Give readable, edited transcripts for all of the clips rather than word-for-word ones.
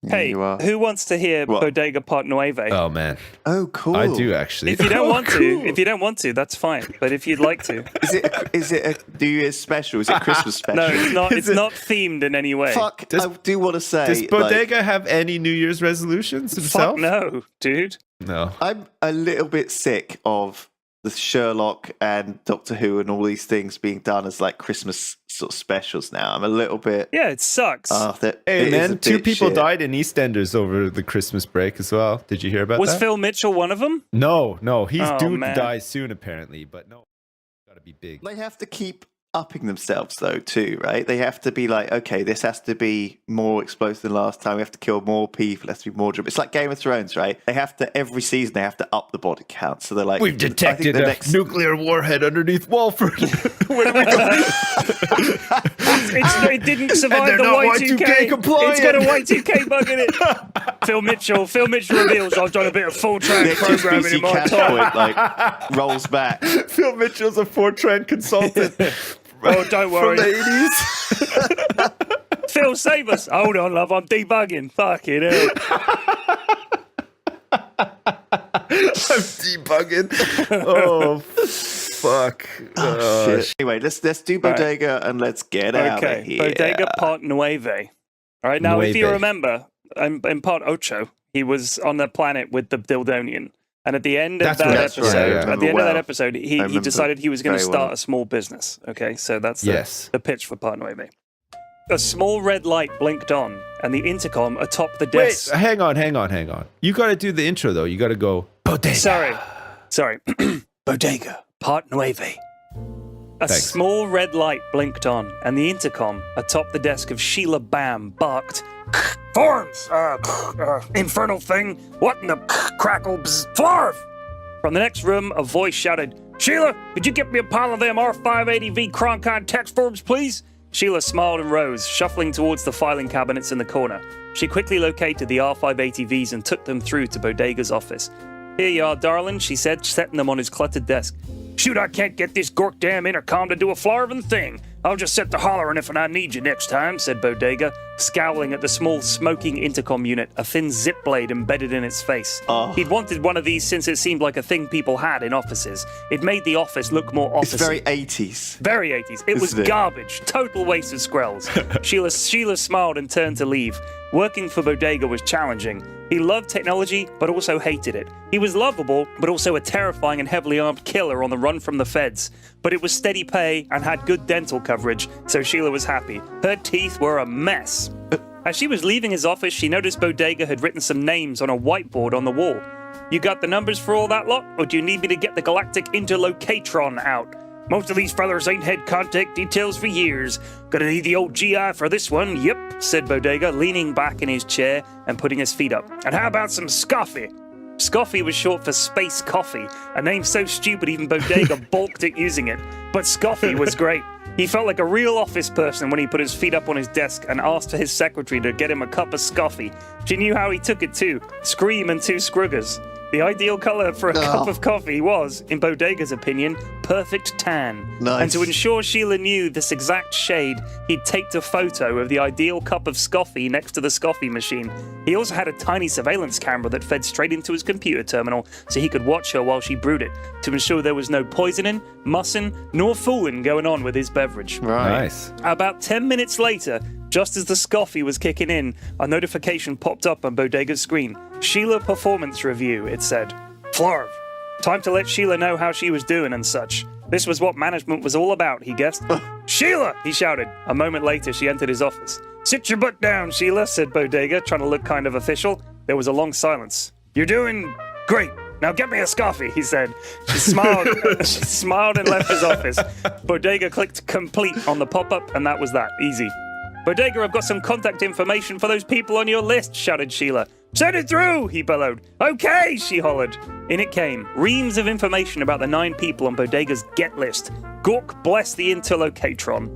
Hey, who wants to hear Bodega Part Nueve? Oh man. Oh, cool. I do actually. If you don't want to, that's fine. But if you'd like to, is it a New Year's special? Is it Christmas special? No, it's not. It's not themed in any way. Fuck. I do want to say. Does Bodega have any New Year's resolutions himself? Fuck no, dude. No. I'm a little bit sick of the Sherlock and Doctor Who and all these things being done as like Christmas sort of specials now. I'm a little bit... Yeah, it sucks. Hey, man, 2 people died in EastEnders over the Christmas break as well. Did you hear about that? Was Phil Mitchell one of them? No. He's due to die soon, apparently. But no, gotta be big. They have to keep upping themselves, though, too, right? They have to be like, okay, this has to be more explosive than last time. We have to kill more people. It has to be more dramatic. It's like Game of Thrones, right? They have to, every season, they have to up the body count. So they're like, we've detected a nuclear warhead underneath Walford. What are we doing? It didn't survive the Y2K compliant. It's got a Y2K bug in it. Phil Mitchell reveals I've done a bit of Fortran programming in my time. Like rolls back. Phil Mitchell's a Fortran consultant. Oh, don't worry. From the 80s. Phil, save us. Hold on, love. I'm debugging. Fucking hell. I'm debugging. Oh, fuck. Oh, shit. Anyway, let's do Bodega and let's get out of here. Bodega Part Nueve. All right, now, if you remember, in Part Ocho, he was on the planet with the Dildonian. And at the end of that episode, he decided he was going to start a small business. Okay, so that's the pitch for Part Nueve. A small red light blinked on, and the intercom atop the desk... Wait, hang on. You got to do the intro, though. You got to go, Bodega. Sorry. Bodega, Part Nueve. A small red light blinked on, and the intercom atop the desk of Sheila Bam barked, "Forms! Infernal thing! What in the crackle? Flarf!" From the next room, a voice shouted, "Sheila, could you get me a pile of them R580V Croncon text forms, please?" Sheila smiled and rose, shuffling towards the filing cabinets in the corner. She quickly located the R580Vs and took them through to Bodega's office. "Here you are, darling," she said, setting them on his cluttered desk. "Shoot, I can't get this gork-damn intercom to do a flarvin' thing. I'll just set the hollering if I need you next time," said Bodega, scowling at the small smoking intercom unit, a thin zip blade embedded in its face. He'd wanted one of these since it seemed like a thing people had in offices. It made the office look more officey. It's very 80s. Very 80s. It was garbage. Total waste of skrells. Sheila smiled and turned to leave. Working for Bodega was challenging. He loved technology, but also hated it. He was lovable, but also a terrifying and heavily armed killer on the run from the feds. But it was steady pay and had good dental coverage, so Sheila was happy. Her teeth were a mess. As she was leaving his office, she noticed Bodega had written some names on a whiteboard on the wall. "You got the numbers for all that lot, or do you need me to get the galactic interlocatron out? Most of these fellers ain't had contact details for years. Gonna need the old GI for this one, yep," said Bodega, leaning back in his chair and putting his feet up. "And how about some Scoffy?" Scoffy was short for Space Coffee, a name so stupid even Bodega balked at using it. But Scoffy was great. He felt like a real office person when he put his feet up on his desk and asked for his secretary to get him a cup of Scoffy. She knew how he took it too. Scream and 2 Scruggers. The ideal color for a cup of coffee was, in Bodega's opinion, perfect tan. Nice. And to ensure Sheila knew this exact shade, he'd taped a photo of the ideal cup of Scoffy next to the Scoffy machine. He also had a tiny surveillance camera that fed straight into his computer terminal so he could watch her while she brewed it, to ensure there was no poisoning, mussing, nor fooling going on with his beverage. Right. Nice. About 10 minutes later, just as the Scoffy was kicking in, a notification popped up on Bodega's screen. Sheila Performance Review, it said. "Flarv. Time to let Sheila know how she was doing and such." This was what management was all about, he guessed. "Sheila!" he shouted. A moment later, she entered his office. "Sit your butt down, Sheila," said Bodega, trying to look kind of official. There was a long silence. "You're doing great. Now get me a Scoffy," he said. She smiled and left his office. Bodega clicked complete on the pop-up, and that was that. Easy. "Bodega, I've got some contact information for those people on your list," shouted Sheila. "Send it through," he bellowed. "Okay," she hollered. In it came, reams of information about the 9 people on Bodega's get list. Gork bless the interlocatron.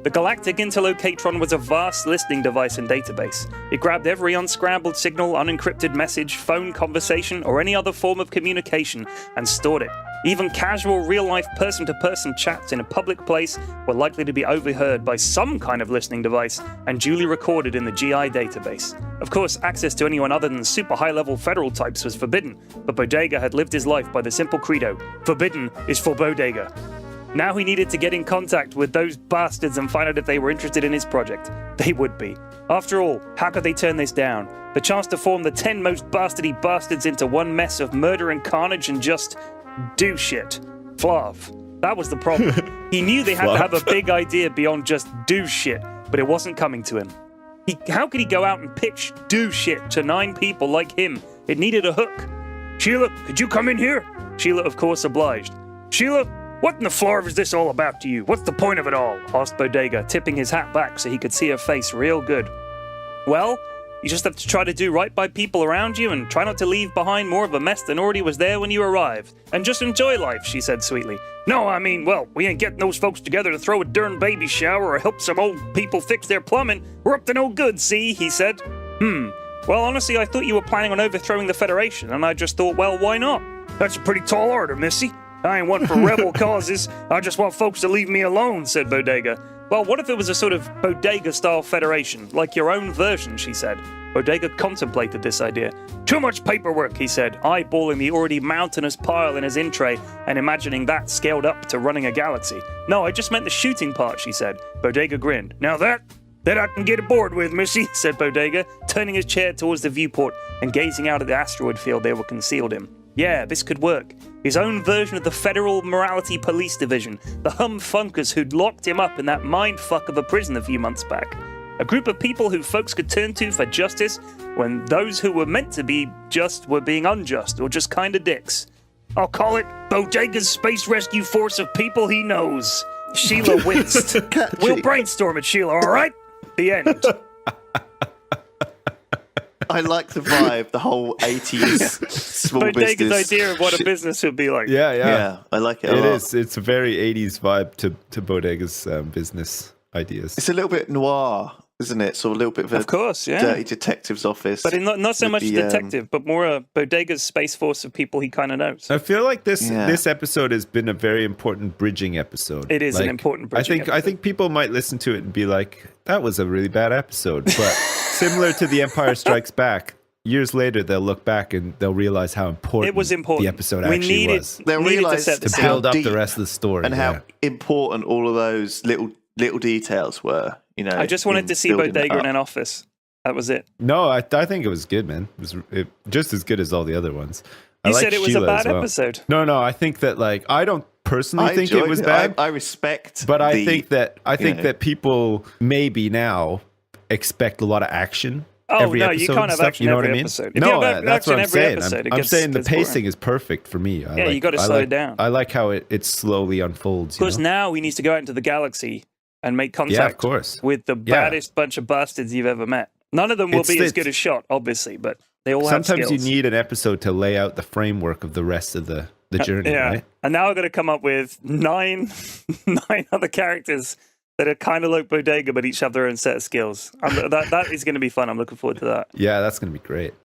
The galactic interlocatron was a vast listening device and database. It grabbed every unscrambled signal, unencrypted message, phone conversation, or any other form of communication and stored it. Even casual, real-life, person-to-person chats in a public place were likely to be overheard by some kind of listening device and duly recorded in the GI database. Of course, access to anyone other than super high-level federal types was forbidden, but Bodega had lived his life by the simple credo, forbidden is for Bodega. Now he needed to get in contact with those bastards and find out if they were interested in his project. They would be. After all, how could they turn this down? The chance to form the 10 most bastardy bastards into one mess of murder and carnage and just do shit. Flav. That was the problem. He knew they had to have a big idea beyond just do shit, but it wasn't coming to him. How could he go out and pitch do shit to 9 people like him? It needed a hook. Sheila, could you come in here? Sheila, of course, obliged. Sheila, what in the floor is this all about to you? What's the point of it all? Asked Bodega, tipping his hat back so he could see her face real good. Well, you just have to try to do right by people around you and try not to leave behind more of a mess than already was there when you arrived. And just enjoy life, she said sweetly. No, I mean, well, we ain't getting those folks together to throw a darn baby shower or help some old people fix their plumbing. We're up to no good, see, he said. Well, honestly, I thought you were planning on overthrowing the Federation, and I just thought, well, why not? That's a pretty tall order, missy. I ain't one for rebel causes. I just want folks to leave me alone, said Bodega. Well, what if it was a sort of Bodega-style federation, like your own version, she said. Bodega contemplated this idea. Too much paperwork, he said, eyeballing the already mountainous pile in his in-tray and imagining that scaled up to running a galaxy. No, I just meant the shooting part, she said. Bodega grinned. Now that I can get aboard with, missy, said Bodega, turning his chair towards the viewport and gazing out at the asteroid field they were concealed in. Yeah, this could work. His own version of the Federal Morality Police Division, the humfunkers who'd locked him up in that mindfuck of a prison a few months back. A group of people who folks could turn to for justice when those who were meant to be just were being unjust or just kinda dicks. I'll call it Bodega's Space Rescue Force of People He Knows. Sheila winced. We'll brainstorm it, Sheila, alright? The end. I like the vibe, the whole 80s small Bodega's business idea of what a business would be like. Yeah, I like it a It lot. is. It's a very 80s vibe to Bodega's business ideas. It's a little bit noir, isn't it? So a little bit of a Of course, yeah. dirty detective's office. But not so with much the, detective, but more a Bodega's space force of people he kind of knows. I feel like this episode has been a very important bridging episode. It is an important bridging episode. I think people might listen to it and be like, that was a really bad episode. But similar to The Empire Strikes Back, years later they'll look back and they'll realize how important It was important. the episode actually was. They'll realize To build up the rest of the story. and how important all of those little details were. You know, I just wanted to see Bodega in an office. That was it. No, I think it was good, man. It was just as good as all the other ones. You said it was a bad episode. No, I think that I don't personally think it was bad. I respect, but I think that people maybe now expect a lot of action. Oh, every no, episode you can't have stuff, action you know every what I mean? episode. If No, you have that's what I'm every saying. episode, I'm saying the gets pacing boring. is perfect for me. You got to slow it down. I like how it slowly unfolds. Because now he needs to go out into the galaxy and make contact of course. with the baddest bunch of bastards you've ever met. None of them will be as good as Shot, obviously, but they all have skills. Sometimes you need an episode to lay out the framework of the rest of the journey, right? And now I've got to come up with nine other characters that are kind of like Bodega, but each have their own set of skills. That is going to be fun. I'm looking forward to that. Yeah, that's going to be great.